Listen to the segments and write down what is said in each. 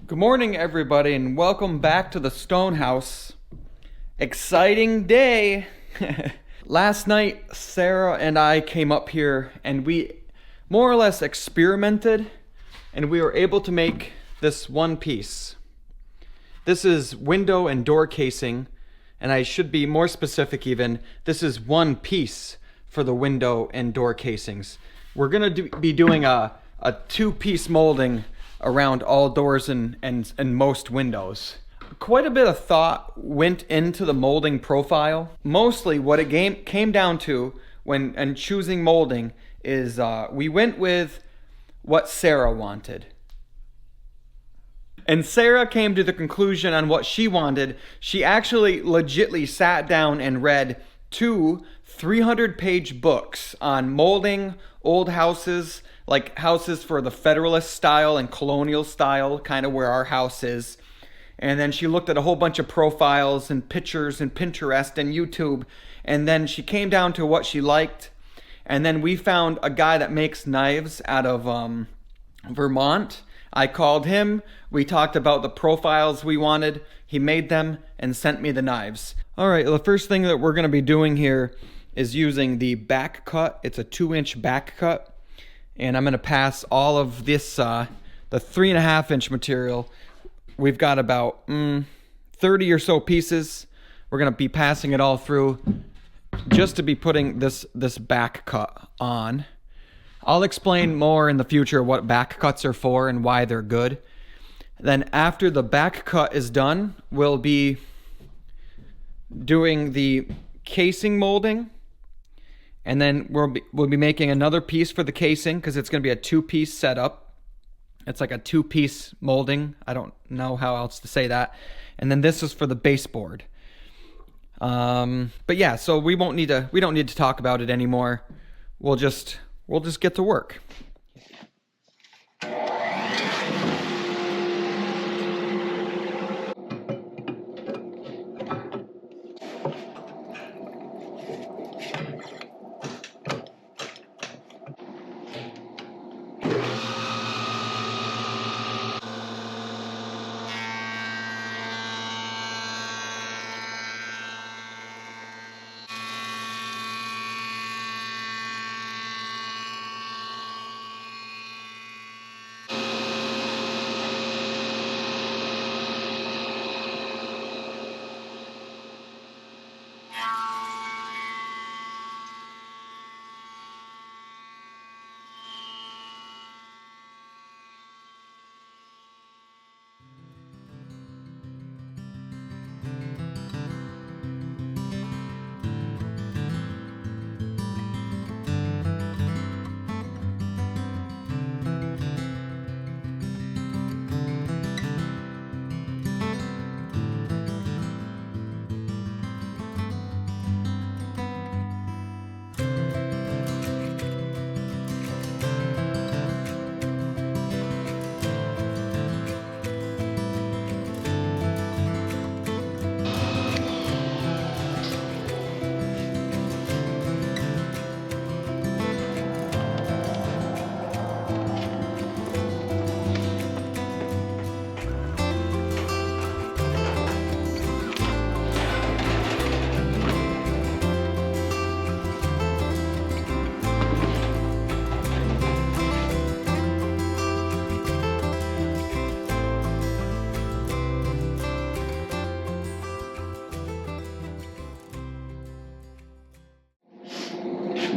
Good morning, everybody, and welcome back to the Stone House. Exciting day! Last night, Sarah and I came up here and we more or less experimented, and we were able to make this one piece. This is window and door casing, and I should be more specific even. This is one piece for the window and door casings. We're gonna be doing a two-piece molding around all doors and most windows. Quite a bit of thought went into the molding profile. Mostly what it came down to when choosing molding is we went with what Sarah wanted. And Sarah came to the conclusion on what she wanted. She actually legitly sat down and read two 300-page books on molding old houses, like houses for the Federalist style and colonial style, kind of where our house is. And then she looked at a whole bunch of profiles and pictures and Pinterest and YouTube. And then she came down to what she liked. And then we found a guy that makes knives out of Vermont. I called him. We talked about the profiles we wanted. He made them and sent me the knives. All right, the first thing that we're going to be doing here is using the back cut. It's a 2-inch back cut. And I'm going to pass all of this, the 3.5-inch material. We've got about 30 or so pieces. We're going to be passing it all through just to be putting this back cut on. I'll explain more in the future what back cuts are for and why they're good. Then after the back cut is done, we'll be doing the casing molding. And then we'll be making another piece for the casing because it's going to be a 2-piece setup. It's like a 2-piece molding. I don't know how else to say that. And then this is for the baseboard. But yeah, so we don't need to talk about it anymore. We'll just get to work.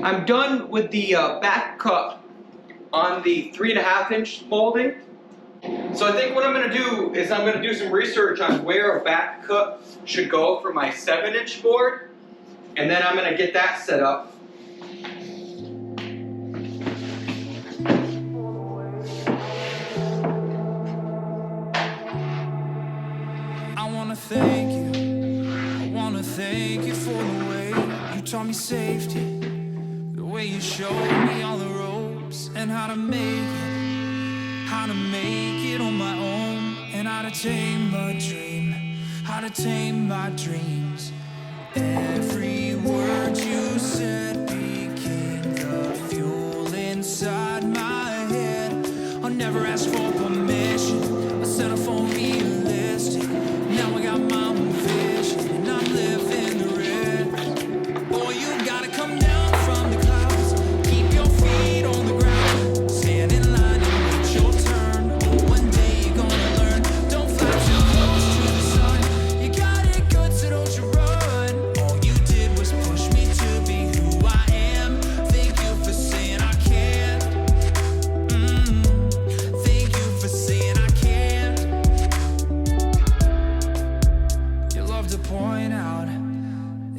I'm done with the back cut on the 3.5-inch molding. So I think what I'm going to do is I'm going to do some research on where a back cut should go for my 7-inch board. And then I'm going to get that set up. I want to thank you for the way you taught me safety. The way you showed me all the ropes and how to make it on my own, and how to tame my dreams. Every word you said became the fuel inside my head. I'll never ask for permission. I set a phone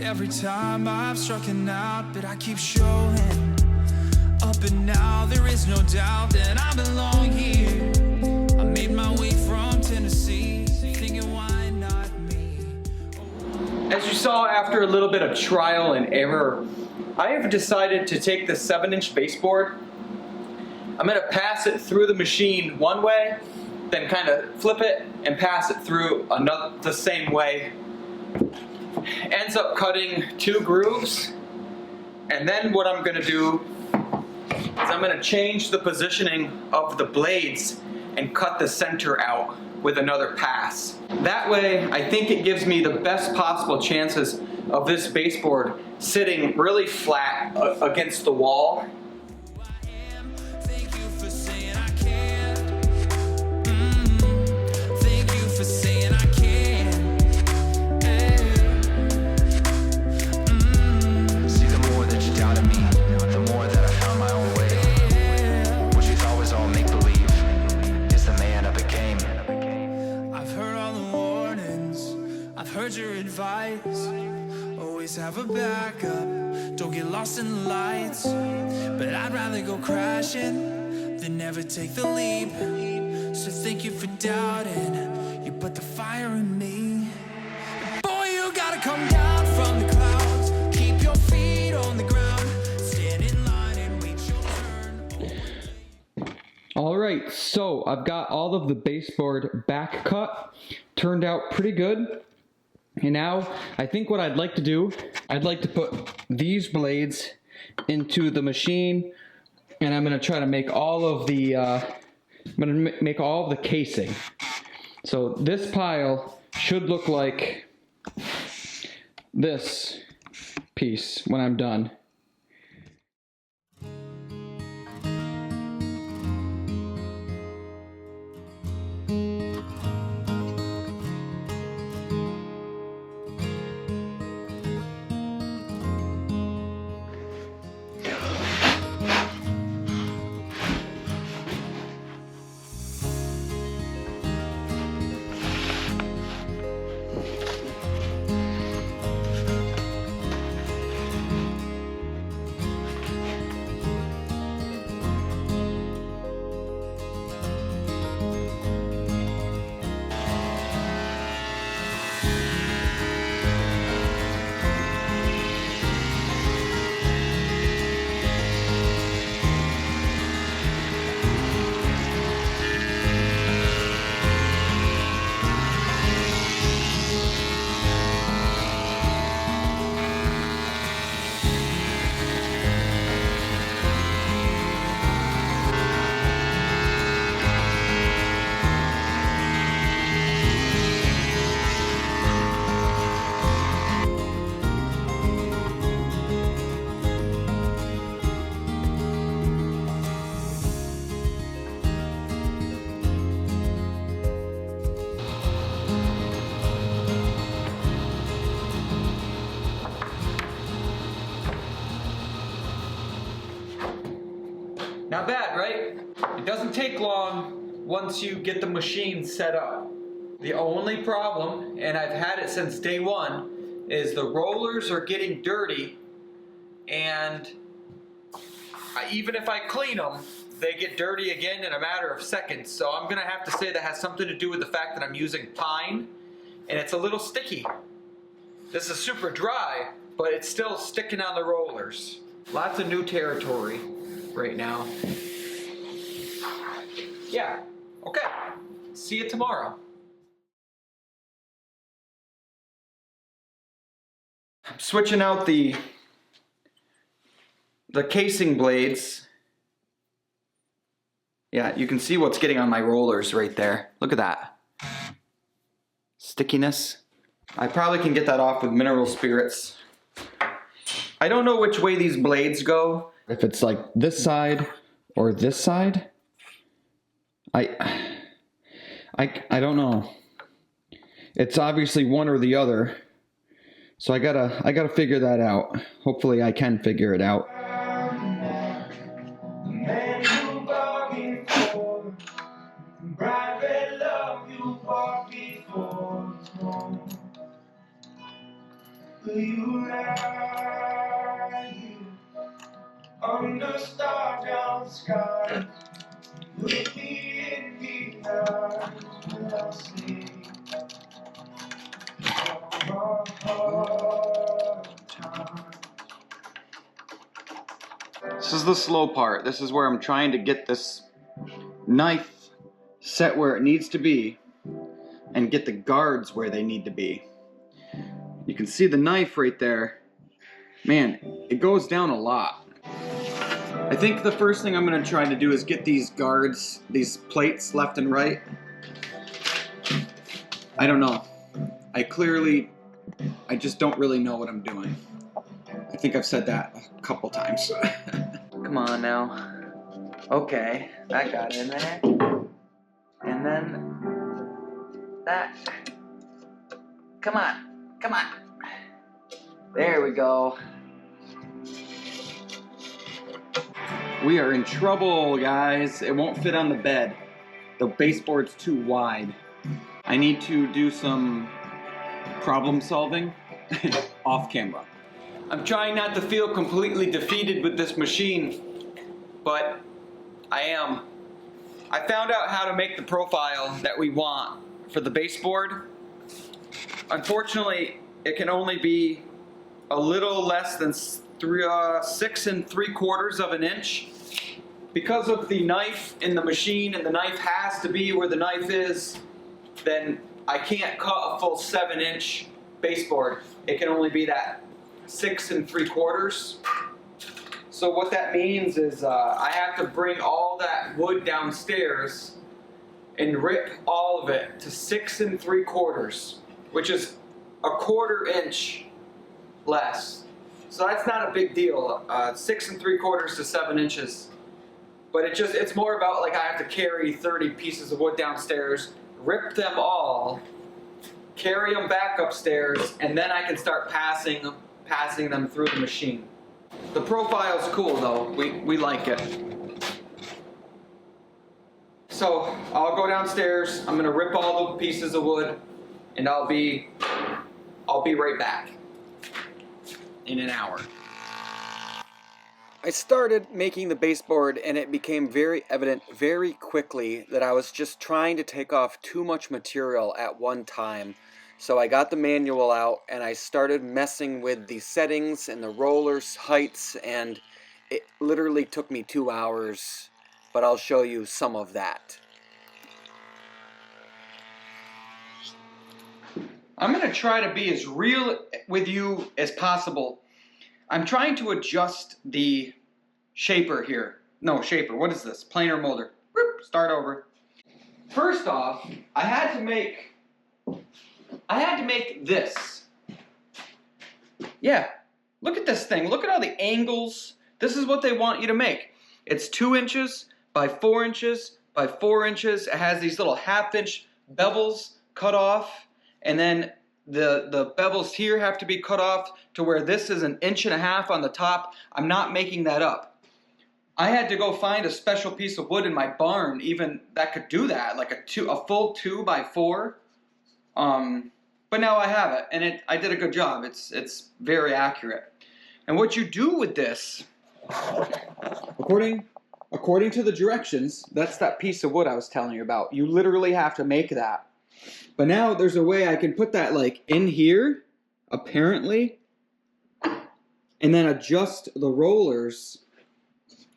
every time I've struck out, but I keep showing up, and now there is no doubt that I belong here. I made my way from Tennessee, thinking why not me? As you saw, after a little bit of trial and error, I have decided to take the 7-inch baseboard. I'm going to pass it through the machine one way, then kind of flip it and pass it through the same way. Ends up cutting 2 grooves, and then what I'm going to do is I'm going to change the positioning of the blades and cut the center out with another pass. That way, I think it gives me the best possible chances of this baseboard sitting really flat against the wall. Your advice, always have a backup, don't get lost in the lights, but I'd rather go crashing than never take the leap. So thank you for doubting, you put the fire in me. Boy, you gotta come down from the clouds, keep your feet on the ground, stand in line and wait your turn. Alright, so I've got all of the baseboard back cut, turned out pretty good. And now, I think what I'd like to do, I'd like to put these blades into the machine, and I'm going to try to make all of the, casing. So this pile should look like this piece when I'm done. Not bad, right? It doesn't take long once you get the machine set up. The only problem, and I've had it since day one, is the rollers are getting dirty, and even if I clean them, they get dirty again in a matter of seconds. So I'm gonna have to say that has something to do with the fact that I'm using pine, and it's a little sticky. This is super dry, but it's still sticking on the rollers. Lots of new territory right now. Yeah, okay. See you tomorrow. I'm switching out the casing blades. Yeah, you can see what's getting on my rollers right there. Look at that. Stickiness. I probably can get that off with mineral spirits. I don't know which way these blades go. If it's like this side or this side. I don't know. It's obviously one or the other. So I gotta figure that out. Hopefully I can figure it out. Will you lie here under star down sky? Look me in the eyes when I see hard time. This is the slow part. This is where I'm trying to get this knife set where it needs to be and get the guards where they need to be. You can see the knife right there. Man, it goes down a lot. I think the first thing I'm going to try to do is get these guards, these plates left and right. I don't know. I just don't really know what I'm doing. I think I've said that a couple times. Come on now. Okay, that got in there. And then that. Come on, come on. There we go. We are in trouble, guys. It won't fit on the bed. The baseboard's too wide. I need to do some problem solving off camera. I'm trying not to feel completely defeated with this machine, but I am. I found out how to make the profile that we want for the baseboard. Unfortunately, it can only be a little less than 6 3/4 of an inch. Because of the knife in the machine, and the knife has to be where the knife is, then I can't cut a full 7-inch baseboard. It can only be that 6 3/4. So what that means is I have to bring all that wood downstairs and rip all of it to 6 3/4, which is a 1/4 inch less. So that's not a big deal. 6 3/4 to 7 inches. But it's more about like I have to carry 30 pieces of wood downstairs, rip them all, carry them back upstairs, and then I can start passing them through the machine. The profile's cool though. We like it. So I'll go downstairs. I'm gonna rip all the pieces of wood, and I'll be right back in an hour. I started making the baseboard, and it became very evident very quickly that I was just trying to take off too much material at one time. So I got the manual out and I started messing with the settings and the rollers heights, and it literally took me 2 hours, but I'll show you some of that. I'm going to try to be as real with you as possible. I'm trying to adjust the shaper here. No, shaper. What is this? Planer molder. Start over. First off, I had to make this. Yeah, look at this thing. Look at all the angles. This is what they want you to make. It's 2 inches by 4 inches by 4 inches. It has these little 1/2-inch bevels cut off, and then the bevels here have to be cut off to where this is 1.5 inches on the top. I'm not making that up. I had to go find a special piece of wood in my barn even that could do that, like a full 2 by 4. But now I have it, and I did a good job. It's very accurate. And what you do with this, according to the directions, that's that piece of wood I was telling you about. You literally have to make that. But now there's a way I can put that like in here, apparently, and then adjust the rollers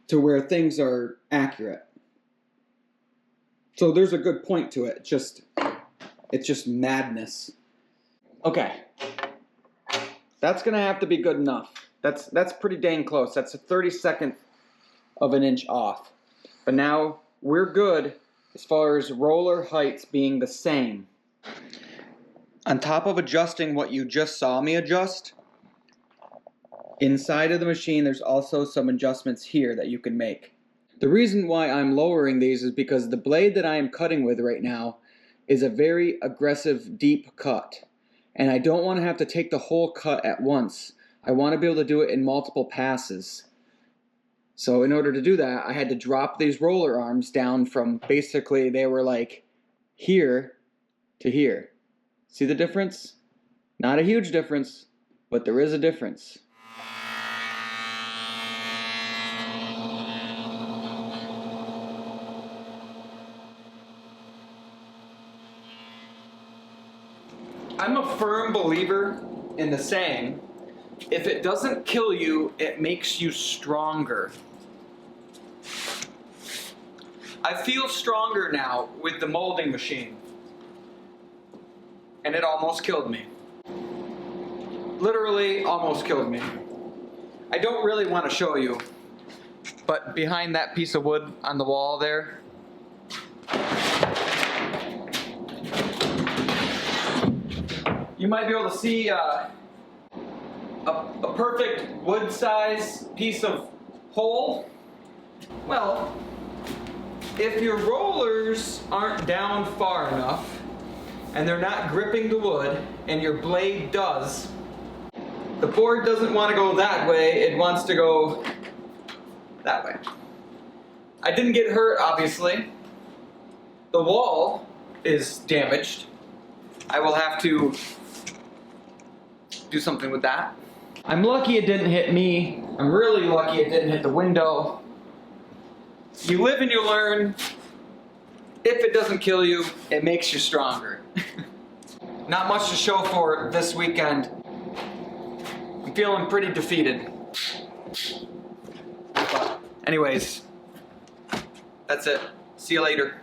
to where things are accurate. So there's a good point to it. It's just madness. Okay. That's gonna have to be good enough. That's pretty dang close. That's a 32nd of an inch off. But now we're good as far as roller heights being the same. On top of adjusting what you just saw me adjust, inside of the machine there's also some adjustments here that you can make. The reason why I'm lowering these is because the blade that I am cutting with right now is a very aggressive deep cut. And I don't want to have to take the whole cut at once. I want to be able to do it in multiple passes. So in order to do that, I had to drop these roller arms down from basically, they were like here to here. See the difference? Not a huge difference, But there is a difference. I'm a firm believer in the saying, if it doesn't kill you, it makes you stronger. I feel stronger now with the molding machine. And it almost killed me. Literally almost killed me. I don't really want to show you, but behind that piece of wood on the wall there, you might be able to see a perfect wood size piece of hole. Well, if your rollers aren't down far enough and they're not gripping the wood and your blade does, the board doesn't want to go that way, it wants to go that way. I didn't get hurt, obviously. The wall is damaged. I will have to do something with that. I'm lucky it didn't hit me. I'm really lucky it didn't hit the window. You live and you learn. If it doesn't kill you, it makes you stronger. Not much to show for this weekend. I'm feeling pretty defeated. But anyways, that's it. See you later.